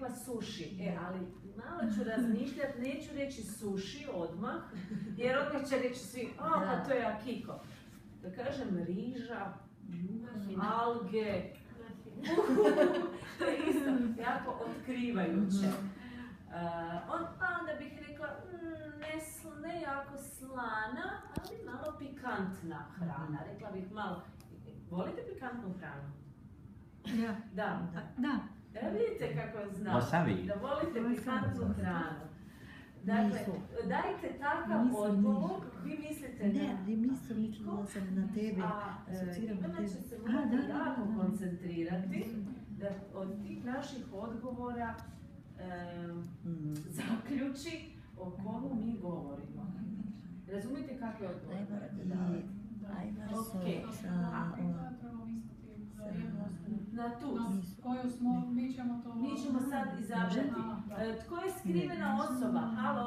rekla sushi, ali malo ću razmišljati, neću reći sushi odmah, jer odmah će reći svi, pa to je akiko. Da kažem riža, alge, to je isto jako otkrivajuće. Onda bih rekla, ne jako slana, ali malo pikantna hrana. Rekla bih malo, volite pikantnu hranu? Da. Vidite kako znam, da volite pikantnu hranu. Dakle, dajte takav odgovor, vi mislite da... Ne, mislim da sam na tebe, asociram na tebe. Ivana će se morati jako koncentrirati da od tih naših odgovora zaključi o komu mi govorimo. Razumijete kakve odgovore morate davati? Na tu. Koju smo, mi ćemo sad izabrati. Tko je skrivena osoba? Halo?